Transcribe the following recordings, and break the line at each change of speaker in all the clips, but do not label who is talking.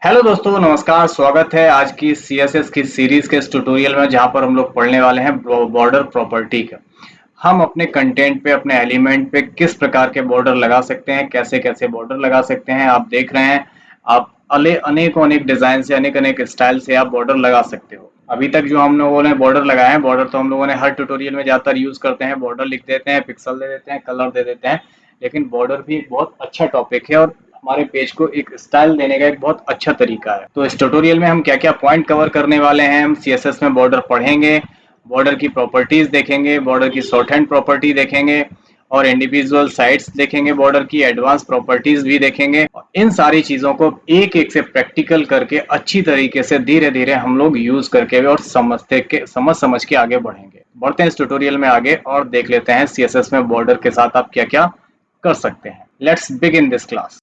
Hello दोस्तों, नमस्कार। स्वागत है आज की सीएसएस की सीरीज के इस ट्यूटोरियल में, जहां पर हम लोग पढ़ने वाले हैं बॉर्डर प्रॉपर्टी का। हम अपने कंटेंट पे, अपने एलिमेंट पे किस प्रकार के बॉर्डर लगा सकते हैं, कैसे कैसे बॉर्डर लगा सकते हैं। आप देख रहे हैं, आप अनेकों अनेक डिजाइन से, अनेक अनेक स्टाइल से आप बॉर्डर लगा सकते हो। अभी तक जो हम लोगों ने बॉर्डर लगाए हैं, बॉर्डर तो हम लोगों ने हर ट्यूटोरियल में ज्यादातर यूज करते हैं। बॉर्डर लिख देते हैं, पिक्सल दे देते हैं, कलर दे देते हैं। लेकिन बॉर्डर भी एक बहुत अच्छा टॉपिक है और हमारे पेज को एक स्टाइल देने का एक बहुत अच्छा तरीका है। तो इस ट्यूटोरियल में हम क्या क्या पॉइंट कवर करने वाले हैं। हम सीएसएस में बॉर्डर पढ़ेंगे, बॉर्डर की प्रॉपर्टीज देखेंगे, बॉर्डर की शॉर्ट हैंड प्रॉपर्टी देखेंगे और इंडिविजुअल साइट्स देखेंगे, बॉर्डर की एडवांस प्रॉपर्टीज भी देखेंगे। और इन सारी चीजों को एक एक से प्रैक्टिकल करके अच्छी तरीके से धीरे धीरे हम लोग यूज करके और समझ समझ के आगे बढ़ेंगे। बढ़ते हैं इस ट्यूटोरियल में आगे और देख लेते हैं सीएसएस में बॉर्डर के साथ आप क्या क्या कर सकते हैं। Let's begin this class.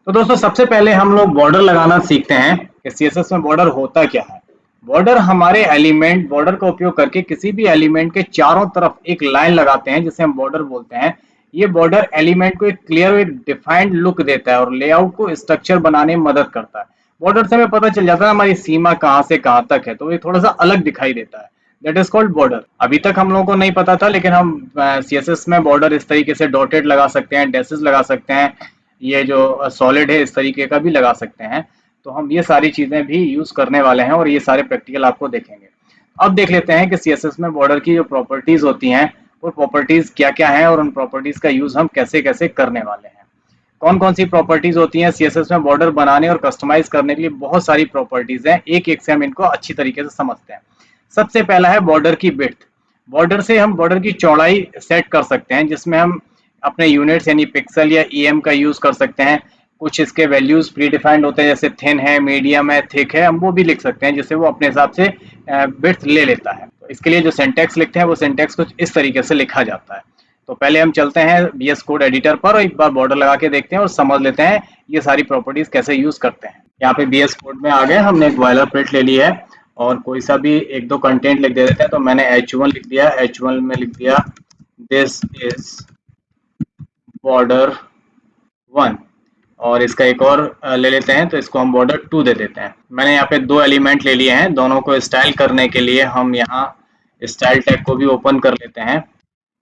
तो दोस्तों, सबसे पहले हम लोग बॉर्डर लगाना सीखते हैं कि सीएसएस में बॉर्डर होता क्या है। बॉर्डर हमारे एलिमेंट, बॉर्डर का उपयोग करके किसी भी एलिमेंट के चारों तरफ एक लाइन लगाते हैं, जिसे हम बॉर्डर बोलते हैं। ये बॉर्डर एलिमेंट को एक क्लियर, एक डिफाइंड लुक देता है और लेआउट को स्ट्रक्चर बनाने में मदद करता है। बॉर्डर से हमें पता चल जाता है हमारी सीमा कहाँ से कहाँ तक है, तो ये थोड़ा सा अलग दिखाई देता है। That is called border. अभी तक हम लोगों को नहीं पता था, लेकिन हम सीएसएस में बॉर्डर इस तरीके से डॉटेड लगा सकते हैं, डैशेस लगा सकते हैं। ये जो सॉलिड है इस तरीके का भी लगा सकते हैं। तो हम ये सारी चीजें भी यूज करने वाले हैं और ये सारे प्रैक्टिकल आपको देखेंगे। अब देख लेते हैं कि सीएसएस में बॉर्डर की जो प्रॉपर्टीज होती हैं, वो प्रॉपर्टीज क्या क्या हैं और उन प्रॉपर्टीज का यूज हम कैसे कैसे करने वाले हैं। कौन कौन सी प्रॉपर्टीज होती हैं सीएसएस में बॉर्डर बनाने और कस्टमाइज करने के लिए। बहुत सारी प्रॉपर्टीज हैं, एक एक से हम इनको अच्छी तरीके से समझते हैं। सबसे पहला है बॉर्डर की विड्थ। बॉर्डर से हम बॉर्डर की चौड़ाई सेट कर सकते हैं, जिसमें हम अपने यूनिट्स यानी पिक्सल या ईएम का यूज कर सकते हैं। कुछ इसके वैल्यूज प्री डिफाइंड होते हैं, जैसे थिन है, मीडियम है, थिक है। हम वो भी लिख सकते हैं, जिससे वो अपने हिसाब से विड्थ ले लेता है। तो इसके लिए जो सिंटैक्स लिखते हैं, वो सिंटैक्स कुछ इस तरीके से लिखा जाता है। तो पहले हम चलते हैं VS कोड एडिटर पर और एक बार बॉर्डर लगा के देखते हैं और समझ लेते हैं ये सारी प्रॉपर्टीज कैसे यूज करते हैं। यहाँ पे VS कोड में आ गए, हमने एक बॉयलर प्रिंट ले ली है और कोई सा भी एक दो कंटेंट लिख देते हैं। तो मैंने H1 लिख दिया, H1 में लिख दिया दिस इज बॉर्डर 1। और इसका एक और ले लेते हैं, तो इसको हम बॉर्डर 2 दे देते हैं। मैंने यहाँ पे दो एलिमेंट ले लिए हैं, दोनों को स्टाइल करने के लिए हम यहाँ स्टाइल टैग को भी ओपन कर लेते हैं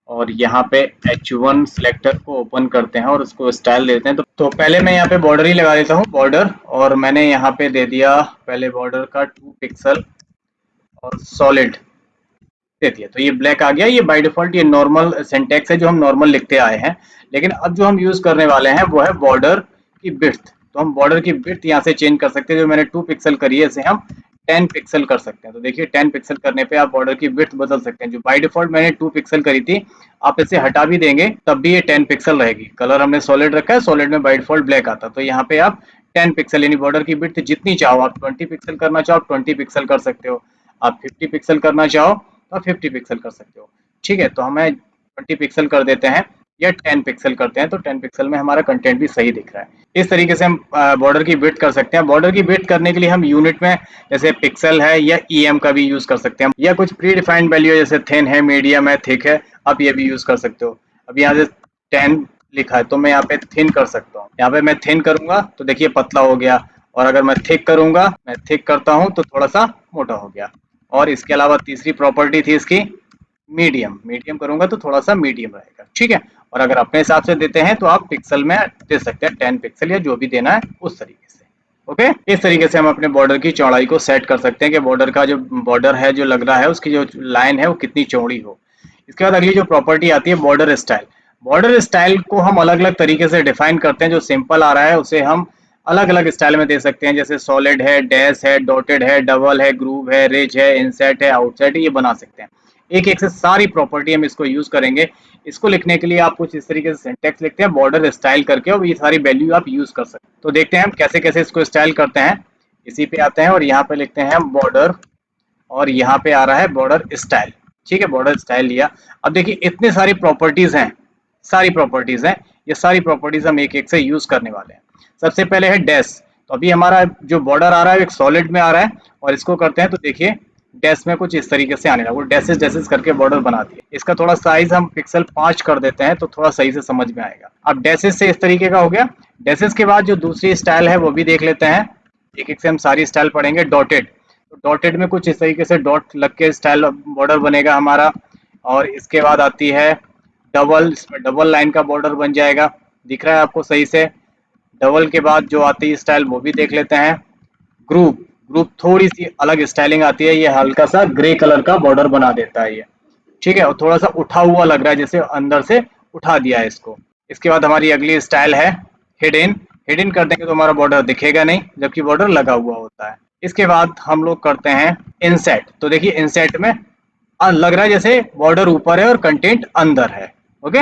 और यहाँ पे H1 सिलेक्टर को ओपन करते हैं और उसको स्टाइल देते हैं। तो पहले मैं यहाँ पे बॉर्डर ही लगा देता हूँ, बॉर्डर। और मैंने यहाँ पे दे दिया पहले बॉर्डर का 2 पिक्सल और सॉलिड दे दिया। तो ये ब्लैक आ गया। ये बाय डिफॉल्ट ये नॉर्मल सिंटैक्स है जो हम नॉर्मल लिखते आए हैं। लेकिन अब जो हम यूज करने वाले हैं वो है बॉर्डर की विड्थ। तो हम बॉर्डर की विड्थ यहाँ से चेंज कर सकते हैं। जो मैंने 2 पिक्सल करी है, इसे हम 10 पिक्सल कर सकते हैं। तो देखिए 10 पिक्सल करने पे आप बॉर्डर की विड्थ बदल सकते हैं। जो बाय डिफॉल्ट मैंने 2 पिक्सल करी थी, आप इसे हटा भी देंगे तब भी ये 10 पिक्सल रहेगी। कलर हमने सॉलिड रखा है, सॉलिड में बाय डिफॉल्ट ब्लैक आता है। तो यहाँ पे आप 10 पिक्सल यानी बॉर्डर की विड्थ जितनी चाहो, आप 20 पिक्सल करना चाहो 20 पिक्सल कर सकते हो, आप 50 पिक्सल करना चाहो तो 50 पिक्सल कर सकते हो। ठीक है, तो हमें 20 पिक्सल कर देते हैं या 10 पिक्सल करते हैं, तो 10 पिक्सल में हमारा कंटेंट भी सही दिख रहा है। इस तरीके से हम बॉर्डर की विड्थ कर सकते हैं। बॉर्डर की विड्थ करने के लिए हम यूनिट में जैसे पिक्सल है या ईएम का भी यूज कर सकते हैं, या कुछ प्री डिफाइंड वैल्यू है जैसे थिन है, मीडियम है, थिक है, आप ये भी यूज कर सकते हो। अब यहाँ से 10 लिखा है तो मैं यहाँ पे थिन कर सकता हूँ। यहाँ पे मैं थिन करूंगा तो देखिए पतला हो गया, और अगर मैं थिक करूंगा, मैं थिक करता हूँ तो थोड़ा सा मोटा हो गया। और इसके अलावा तीसरी प्रॉपर्टी थी इसकी मीडियम। मीडियम करूंगा तो थोड़ा सा मीडियम रहेगा। ठीक है, और अगर अपने हिसाब से देते हैं तो आप पिक्सल में दे सकते हैं, 10 पिक्सल या जो भी देना है उस तरीके से। ओके, इस तरीके से हम अपने बॉर्डर की चौड़ाई को सेट कर सकते हैं कि बॉर्डर का जो बॉर्डर है जो लग रहा है उसकी जो लाइन है वो कितनी चौड़ी हो। इसके बाद अगली जो प्रॉपर्टी आती है बॉर्डर स्टाइल। बॉर्डर स्टाइल को हम अलग अलग तरीके से डिफाइन करते हैं। जो सिंपल आ रहा है उसे हम अलग अलग स्टाइल में दे सकते हैं, जैसे सॉलिड है, डैश है, डॉटेड है, डबल है, ग्रूव है, रिज है, इनसेट है, आउटसेट है, ये बना सकते हैं। एक एक से सारी प्रॉपर्टी हम इसको यूज करेंगे। इसको लिखने के लिए आप कुछ इस तरीके से सिंटैक्स लिखते हैं बॉर्डर स्टाइल करके, और ये सारी वैल्यू आप यूज कर सकते हैं। तो देखते हैं हम कैसे कैसे इसको स्टाइल करते हैं। इसी पे आते हैं और यहाँ पे लिखते हैं बॉर्डर, और यहाँ पे आ रहा है बॉर्डर स्टाइल। ठीक है, बॉर्डर स्टाइल लिया। अब देखिए इतने सारी प्रॉपर्टीज हैं, सारी प्रॉपर्टीज हैं। ये सारी प्रॉपर्टीज हम एक एक से यूज करने वाले हैं। सबसे पहले है डैश। तो अभी हमारा जो बॉर्डर आ रहा है एक सॉलिड में आ रहा है, और इसको करते हैं तो देखिए डैश में कुछ इस तरीके से आने लगा, वो डैशेस डैशेस करके बॉर्डर बनाती है। इसका थोड़ा साइज हम पिक्सल 5 कर देते हैं तो थोड़ा सही से समझ में आएगा। अब डैशेस से इस तरीके का हो गया। डैशेस के बाद जो दूसरी स्टाइल है वो भी देख लेते हैं, एक एक से हम सारी स्टाइल पढ़ेंगे। डॉटेड, तो डॉटेड में कुछ इस तरीके से डॉट लग के स्टाइल बॉर्डर बनेगा हमारा। और इसके बाद आती है डबल, इसमें डबल लाइन का बॉर्डर बन जाएगा, दिख रहा है आपको सही से। डबल के बाद जो आती है स्टाइल वो भी देख लेते हैं। ग्रुप, ग्रुप थोड़ी सी अलग स्टाइलिंग आती है, ये हल्का सा ग्रे कलर का बॉर्डर बना देता है ये, ठीक है, और थोड़ा सा उठा हुआ लग रहा है जैसे अंदर से उठा दिया है इसको। इसके बाद हमारी अगली स्टाइल है हिडन। हिडन कर देंगे तो हमारा बॉर्डर दिखेगा नहीं, जबकि बॉर्डर लगा हुआ होता है। इसके बाद हम लोग करते हैं इनसेट। तो देखिए इनसेट में लग रहा है जैसे बॉर्डर ऊपर है और कंटेंट अंदर है। ओके,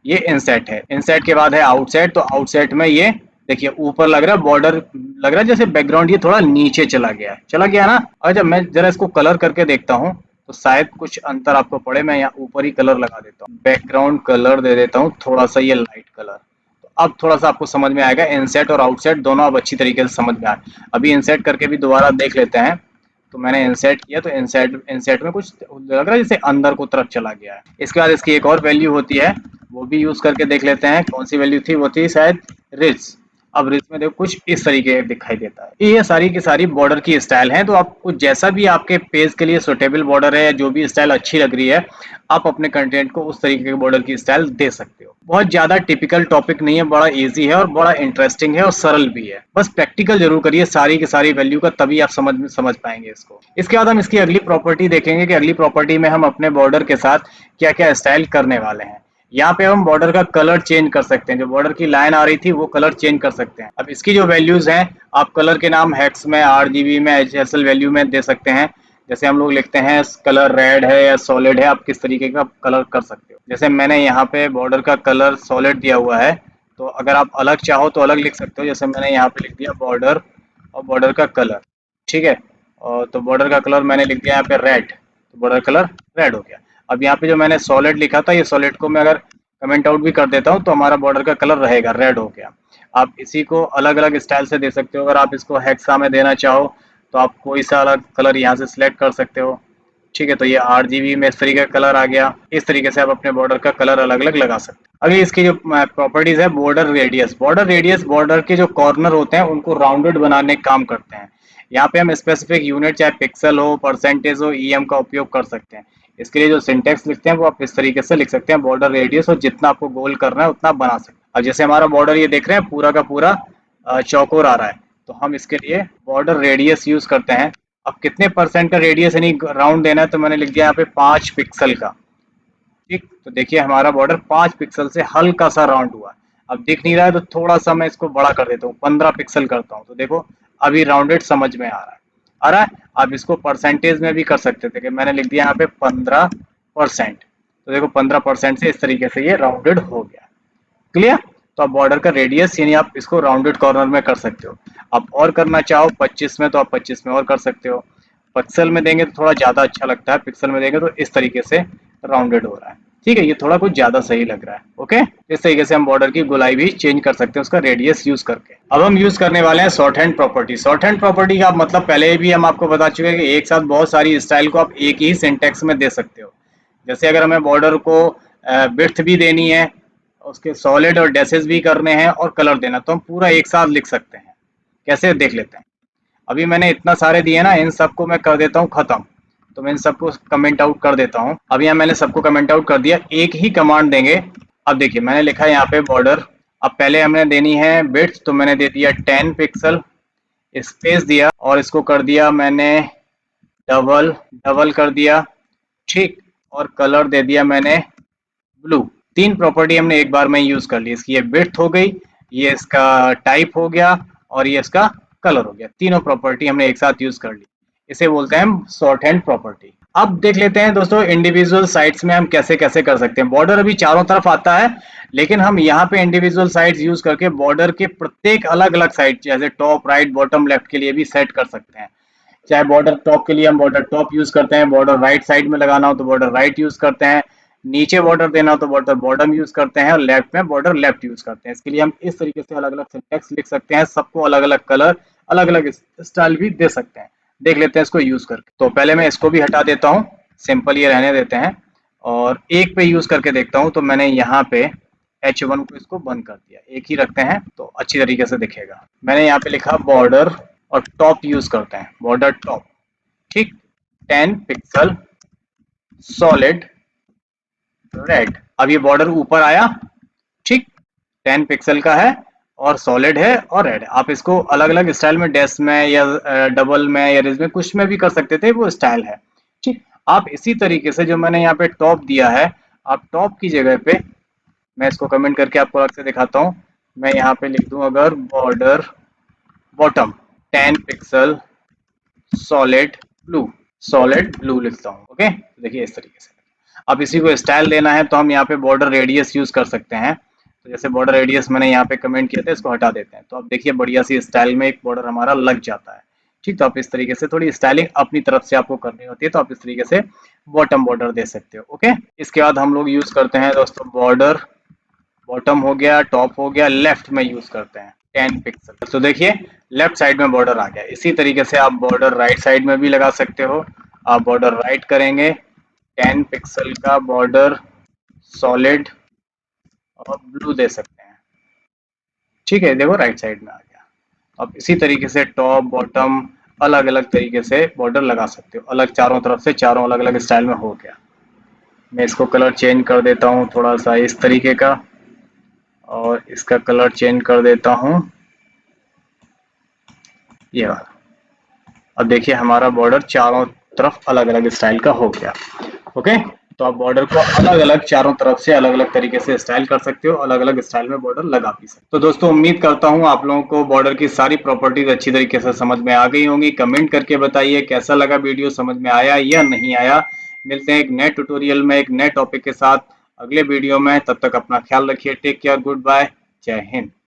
ये इनसेट है। इनसेट के बाद है आउटसेट। तो आउटसेट में ये देखिए ऊपर लग रहा है बॉर्डर, लग रहा है जैसे बैकग्राउंड ये थोड़ा नीचे चला गया है, चला गया ना। और जब मैं जरा इसको कलर करके देखता हूँ तो शायद कुछ अंतर आपको पड़े। मैं यहाँ ऊपर ही कलर लगा देता हूँ, बैकग्राउंड कलर दे देता हूँ थोड़ा सा ये लाइट कलर। तो अब थोड़ा सा आपको समझ में आएगा, इनसेट और आउटसेट दोनों अब अच्छी तरीके से समझ में आए। अभी इनसेट करके भी दोबारा देख लेते हैं। तो मैंने इंसर्ट किया तो इंसर्ट इंसर्ट में कुछ लग रहा है जैसे अंदर को तरफ चला गया है। इसके बाद इसकी एक और वैल्यू होती है, वो भी यूज करके देख लेते हैं। कौन सी वैल्यू थी, वो थी शायद रिच। अब रिच में देखो कुछ इस तरीके का दिखाई देता है। ये सारी की सारी बॉर्डर की स्टाइल है। तो आपको जैसा भी आपके पेज के लिए सुटेबल बॉर्डर है, जो भी स्टाइल अच्छी लग रही है, आप अपने कंटेंट को उस तरीके के बॉर्डर की स्टाइल दे सकते हो। बहुत ज्यादा टिपिकल टॉपिक नहीं है, बड़ा इजी है और बड़ा इंटरेस्टिंग है और सरल भी है। बस प्रैक्टिकल जरूर करिए सारी की सारी वैल्यू का, तभी आप समझ पाएंगे इसको। इसके बाद हम इसकी अगली प्रॉपर्टी देखेंगे कि अगली प्रॉपर्टी में हम अपने बॉर्डर के साथ क्या क्या स्टाइल करने वाले हैं। यहाँ पे हम बॉर्डर का कलर चेंज कर सकते हैं, जो बॉर्डर की लाइन आ रही थी वो कलर चेंज कर सकते हैं। अब इसकी जो वैल्यूज हैं, आप कलर के नाम हेक्स में, आरजीबी में, एचएसएल वैल्यू में दे सकते हैं। जैसे हम लोग लिखते हैं कलर रेड है या सॉलिड है, आप किस तरीके का कलर कर सकते हो। जैसे मैंने यहाँ पे बॉर्डर का कलर सॉलिड दिया हुआ है, तो अगर आप अलग चाहो तो अलग लिख सकते हो। जैसे मैंने यहाँ पे लिख दिया बॉर्डर और बॉर्डर का कलर, ठीक है। और तो बॉर्डर का कलर मैंने लिख दिया यहाँ पे रेड, तो बॉर्डर कलर रेड हो गया। अब यहाँ पे जो मैंने सॉलिड लिखा था, ये सॉलिड को मैं अगर कमेंट आउट भी कर देता हूँ तो हमारा बॉर्डर का कलर रहेगा, रेड हो गया। आप इसी को अलग अलग स्टाइल से दे सकते हो। अगर आप इसको हेक्सा में देना चाहो तो आप कोई सा अलग कलर यहाँ से सिलेक्ट कर सकते हो, ठीक है। तो ये आरजीबी में इस तरीके का कलर आ गया। इस तरीके से आप अपने बॉर्डर का कलर अलग अलग लगा सकते हैं। अगली इसकी जो प्रॉपर्टीज है, border radius. Border radius border के जो कॉर्नर होते हैं उनको राउंडेड बनाने का काम करते हैं। यहाँ पे हम स्पेसिफिक यूनिट, चाहे पिक्सल हो, परसेंटेज हो, ईएम का उपयोग कर सकते हैं। इसके लिए जो सिंटेक्स लिखते हैं वो आप इस तरीके से लिख सकते हैं, बॉर्डर रेडियस, और जितना आपको गोल करना है उतना आप बना सकते हैं। अब जैसे हमारा बॉर्डर ये देख रहे हैं पूरा का पूरा चौकोर आ रहा है, तो हम इसके लिए बॉर्डर रेडियस यूज करते हैं। अब कितने परसेंट का रेडियस यानी राउंड देना है, तो मैंने लिख दिया यहाँ पे 5 पिक्सल का, ठीक। तो देखिए हमारा बॉर्डर 5 पिक्सल से हल्का सा राउंड हुआ। अब दिख नहीं रहा है तो थोड़ा सा मैं इसको बड़ा कर देता हूँ, 15 पिक्सल करता हूँ। तो देखो अभी राउंडेड समझ में आ रहा है, आ रहा है। आप इसको परसेंटेज में भी कर सकते थे कि मैंने लिख दिया यहाँ पे 15%। तो देखो 15% से इस तरीके से ये राउंडेड हो गया, क्लियर। तो आप बॉर्डर का रेडियस यानी आप इसको राउंडेड कॉर्नर में कर सकते हो। आप और करना चाहो 25 में तो आप 25 में और कर सकते हो। पिक्सल में देंगे तो थोड़ा ज्यादा अच्छा लगता है, पिक्सल में देंगे तो इस तरीके से राउंडेड हो रहा है, ठीक है। ये थोड़ा कुछ ज्यादा सही लग रहा है, ओके। इस तरीके से हम बॉर्डर की गोलाई भी चेंज कर सकते हैं उसका रेडियस यूज करके। अब हम यूज करने वाले हैं short hand property. Short hand property का मतलब पहले भी हम आपको बता चुके हैं कि एक साथ बहुत सारी स्टाइल को आप एक ही सिंटेक्स में दे सकते हो। जैसे अगर हमें बॉर्डर को विड्थ भी देनी है, उसके सॉलिड और डैशेस भी करने हैं और कलर देना, तो हम पूरा एक साथ लिख सकते हैं। कैसे देख लेते हैं। अभी मैंने इतना सारे दिए ना, इन सबको मैं कर देता हूँ खत्म। तो मैं इन सबको कमेंट आउट कर देता हूँ। अब यहाँ मैंने सबको कमेंट आउट कर दिया, एक ही कमांड देंगे। अब देखिए मैंने लिखा है यहाँ पे बॉर्डर। अब पहले हमने देनी है विड्थ, तो मैंने दे दिया 10 पिक्सल, स्पेस दिया और इसको कर दिया मैंने डबल, डबल कर दिया, ठीक। और कलर दे दिया मैंने ब्लू। 3 प्रॉपर्टी हमने एक बार में यूज कर ली। इसकी ये विड्थ हो गई, ये इसका टाइप हो गया और ये इसका कलर हो गया। तीनों प्रॉपर्टी हमने एक साथ यूज कर ली। इसे बोलते हैं हम शॉर्ट हैंड प्रॉपर्टी। अब देख लेते हैं दोस्तों इंडिविजुअल साइट्स में हम कैसे कैसे कर सकते हैं। बॉर्डर अभी चारों तरफ आता है, लेकिन हम यहाँ पे इंडिविजुअल साइट्स यूज करके बॉर्डर के प्रत्येक अलग अलग साइड, जैसे टॉप, राइट, बॉटम, लेफ्ट के लिए भी सेट कर सकते हैं। चाहे बॉर्डर टॉप के लिए हम बॉर्डर टॉप यूज करते हैं, बॉर्डर राइट साइड में लगाना हो तो बॉर्डर राइट यूज करते हैं, नीचे बॉर्डर देना हो तो बॉर्डर बॉटम यूज करते हैं, और लेफ्ट में बॉर्डर लेफ्ट यूज करते हैं। इसके लिए हम इस तरीके से अलग अलग सिंटेक्स लिख सकते हैं, सबको अलग अलग कलर, अलग अलग स्टाइल भी दे सकते हैं। देख लेते हैं इसको यूज करके। तो पहले मैं इसको भी हटा देता हूँ, सिंपल ये रहने देते हैं, और एक पे यूज करके देखता हूँ। तो मैंने यहाँ पे H1 को इसको बंद कर दिया, एक ही रखते हैं तो अच्छी तरीके से दिखेगा। मैंने यहाँ पे लिखा बॉर्डर और टॉप यूज करते हैं, बॉर्डर टॉप, ठीक। 10 पिक्सल सॉलिड रेड। अब ये बॉर्डर ऊपर आया, ठीक। 10 पिक्सल का है और सॉलिड है और रेड। आप इसको अलग अलग स्टाइल में, डैश में या डबल में या रिज में, कुछ में भी कर सकते थे, वो स्टाइल है, ठीक। आप इसी तरीके से जो मैंने यहाँ पे टॉप दिया है, आप टॉप की जगह पे, मैं इसको कमेंट करके आपको अलग से दिखाता हूँ। मैं यहाँ पे लिख दूं अगर border bottom 10 pixel solid blue, solid blue लिखता हूँ, ओके। देखिए इस तरीके से। अब इसी को स्टाइल देना है तो हम यहाँ पे बॉर्डर रेडियस यूज कर सकते हैं। तो जैसे बॉर्डर रेडियस मैंने यहाँ पे कमेंट किया था, इसको हटा देते हैं, तो अब देखिए बढ़िया सी स्टाइल में एक बॉर्डर हमारा लग जाता है, ठीक। तो आप इस तरीके से थोड़ी स्टाइलिंग अपनी तरफ से आपको करनी होती है, तो आप इस तरीके से बॉटम बॉर्डर दे सकते हो, ओके। इसके बाद हम लोग यूज करते हैं दोस्तों बॉर्डर, बॉटम हो गया, टॉप हो गया, लेफ्ट में यूज करते हैं 10 पिक्सल। तो देखिए लेफ्ट साइड में बॉर्डर आ गया। इसी तरीके से आप बॉर्डर राइट साइड में भी लगा सकते हो। आप बॉर्डर राइट करेंगे, 10 पिक्सल का बॉर्डर सॉलिड और ब्लू दे सकते हैं, ठीक है। देखो राइट साइड में आ गया। अब इसी तरीके से टॉप बॉटम अलग अलग तरीके से बॉर्डर लगा सकते हो, अलग चारों तरफ से, चारों अलग अलग स्टाइल में हो गया। मैं इसको कलर चेंज कर देता हूँ थोड़ा सा इस तरीके का, और इसका कलर चेंज कर देता हूँ ये वाला। अब देखिए हमारा बॉर्डर चारों तरफ अलग अलग स्टाइल का हो गया, ओके। तो आप बॉर्डर को अलग अलग चारों तरफ से अलग अलग तरीके से स्टाइल कर सकते हो, अलग अलग स्टाइल में बॉर्डर लगा भी सकते हो। तो दोस्तों उम्मीद करता हूँ आप लोगों को बॉर्डर की सारी प्रॉपर्टीज अच्छी तरीके से समझ में आ गई होंगी। कमेंट करके बताइए कैसा लगा वीडियो, समझ में आया या नहीं आया। मिलते हैं एक नए ट्यूटोरियल में, एक नए टॉपिक के साथ अगले वीडियो में। तब तक अपना ख्याल रखिए, टेक केयर, गुड बाय, जय हिंद।